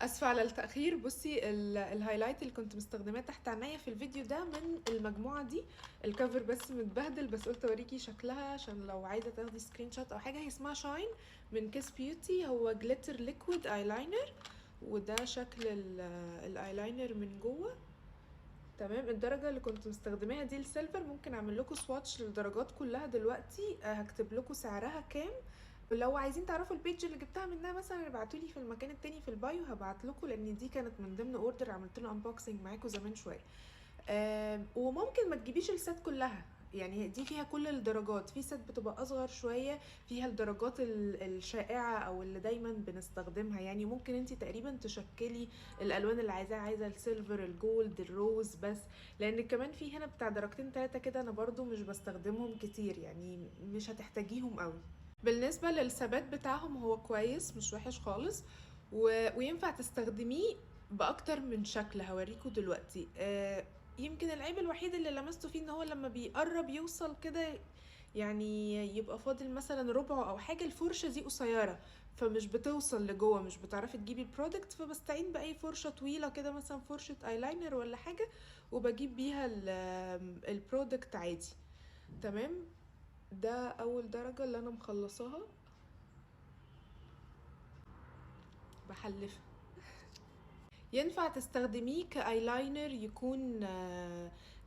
اسفه على التاخير. بصي الهايلايت اللي كنت مستخدماه تحت عينيا في الفيديو ده من المجموعه دي. الكفر بس متبهدل، بس قلت اوريكي شكلها عشان لو عايزه تاخدي سكرين شوت او حاجه. هي اسمها شاين من كيس بيوتي، هو جليتر ليكويد ايلاينر، وده شكل الايلاينر من جوه. تمام. الدرجه اللي كنت مستخدماها دي السيلفر. ممكن اعمل لكم سواتش للدرجات كلها دلوقتي، هكتب لكم سعرها كام. لو عايزين تعرفوا البيج اللي جبتها منها مثلا ابعتولي في المكان التاني في البايو، هبعت لكم، لان دي كانت من ضمن اوردر عملت له انبوكسنج معاكم زمان شويه. وممكن ما تجيبيش السات كلها، يعني دي فيها كل الدرجات. في سات بتبقى اصغر شويه فيها الدرجات الشائعه او اللي دايما بنستخدمها. يعني ممكن انت تقريبا تشكلي الالوان اللي عايزاها، عايزه السيلفر، الجولد، الروز بس. لان كمان في هنا بتاع درجتين 3 كده، انا برضو مش بستخدمهم كتير، يعني مش هتحتاجيهم قوي. بالنسبة للثبات بتاعهم هو كويس، مش وحش خالص. وينفع تستخدميه بأكتر من شكل، هوريكم دلوقتي. يمكن العيب الوحيد اللي لمسته فيه ان هو لما بيقرب يوصل كده، يعني يبقى فاضل مثلا ربعه او حاجة، الفرشة دي قصيرة فمش بتوصل لجوه، مش بتعرفي تجيبي البرودكت، فبستعين بأي فرشة طويلة كده، مثلا فرشة ايلاينر ولا حاجة، وبجيب بيها البرودكت عادي. تمام. ده اول درجة اللي انا مخلصاها، بحلفها. ينفع تستخدميه كايلاينر يكون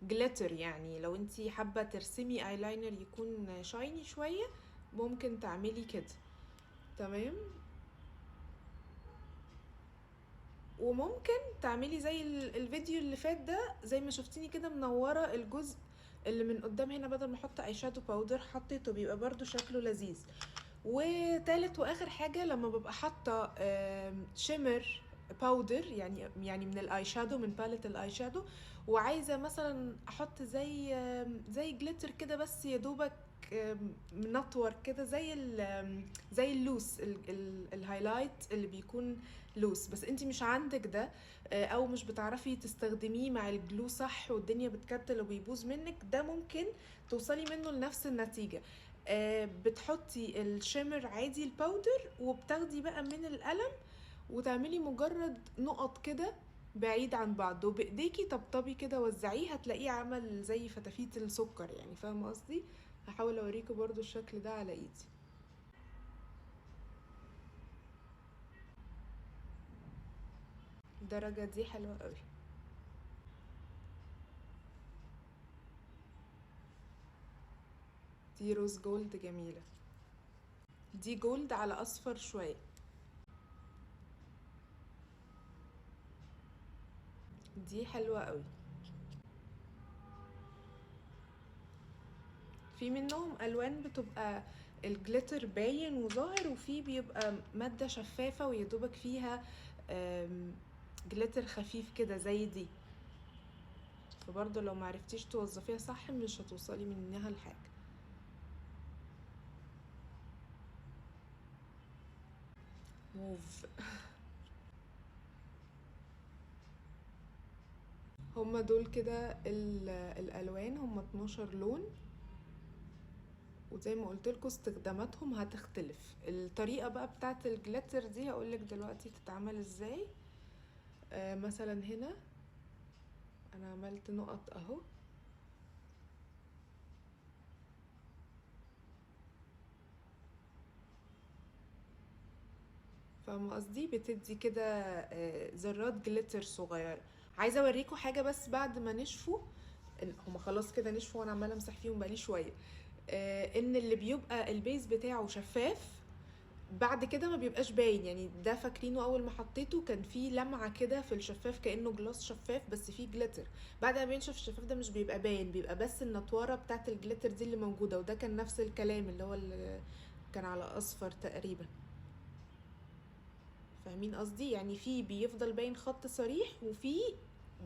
جليتر، يعني لو انتي حابة ترسمي ايلاينر يكون شايني شوية ممكن تعملي كده. تمام. وممكن تعملي زي الفيديو اللي فات ده، زي ما شفتيني كده منورة الجزء اللي من قدام هنا، بدل ما احط اي شادو باودر حطيته، بيبقى برضو شكله لذيذ. وتالت واخر حاجة، لما ببقى حاطة شيمر باودر، يعني من الاي شادو، من باليت الاي شادو، وعايزة مثلا احط زي جليتر كده، بس يا دوبك منطور كده، زي اللوس الهايلايت اللي بيكون لوس، بس انتي مش عندك ده، او مش بتعرفي تستخدميه مع الجلو صح، والدنيا بتكتل وبيبوظ منك، ده ممكن توصلي منه لنفس النتيجة. بتحطي الشيمر عادي الباودر، وبتاخدي بقى من القلم وتعملي مجرد نقط كده بعيد عن بعض، وبايديكي طبطبي كده وزعيه، هتلاقيه عمل زي فتافيت السكر، يعني فاهمه قصدي. هحاول اوريكم برضو الشكل ده على ايدي. الدرجه دي حلوه قوي. دي روز جولد جميله، دي جولد على اصفر شويه. دي حلوه قوي. في منهم الوان بتبقى الجليتر باين وظاهر، وفي بيبقى مادة شفافة ويدوبك فيها جليتر خفيف كده زي دي. فبرضه لو معرفتيش توظفيها صح مش هتوصلي منها لحاجة. موف. هما دول كده الالوان، هما 12 لون، وزي ما قلت لكم استخداماتهم هتختلف. الطريقه بقى بتاعه الجليتر دي هقولك دلوقتي تتعمل ازاي. مثلا هنا انا عملت نقط اهو، فاهمه قصدي، بتدي كده ذرات جليتر صغيره. عايزه اوريكم حاجه بس بعد ما نشفوا، هما خلاص كده نشفوا وانا عماله امسح فيهم بقالي شويه. ان اللي بيبقى البيز بتاعه شفاف بعد كده ما بيبقاش باين. يعني ده فاكرينه اول ما حطيته كان فيه لمعه كده في الشفاف كانه جلاس شفاف بس فيه جليتر، بعد ما بينشف الشفاف ده مش بيبقى باين، بيبقى بس النطوره بتاعه الجليتر دي اللي موجوده. وده كان نفس الكلام اللي هو اللي كان على اصفر تقريبا. فاهمين قصدي؟ يعني في بيفضل باين خط صريح، وفي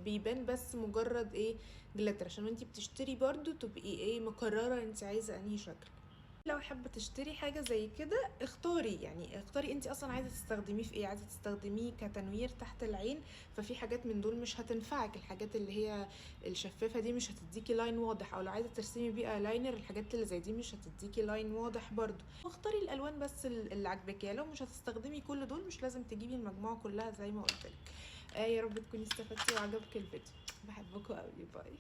بيبان بس مجرد ايه، جليتر، عشان انتي بتشتري برضو تبقي ايه مقررة انت عايزة انهي شكل. لو حابه تشتري حاجه زي كده اختاري، يعني اختاري انت اصلا عايزه تستخدميه في ايه. عايزه تستخدميه كتنوير تحت العين، ففي حاجات من دول مش هتنفعك، الحاجات اللي هي الشفافه دي مش هتديكي لاين واضح، او لو عايزه ترسمي بيه لاينر الحاجات اللي زي دي مش هتديكي لاين واضح برضو. واختاري الالوان بس اللي عاجباكي، يعني لو مش هتستخدمي كل دول مش لازم تجيبي المجموعه كلها زي ما قلت لك. يا رب تكوني استفدتي وعجبك الفيديو. بحبكم قوي، باي.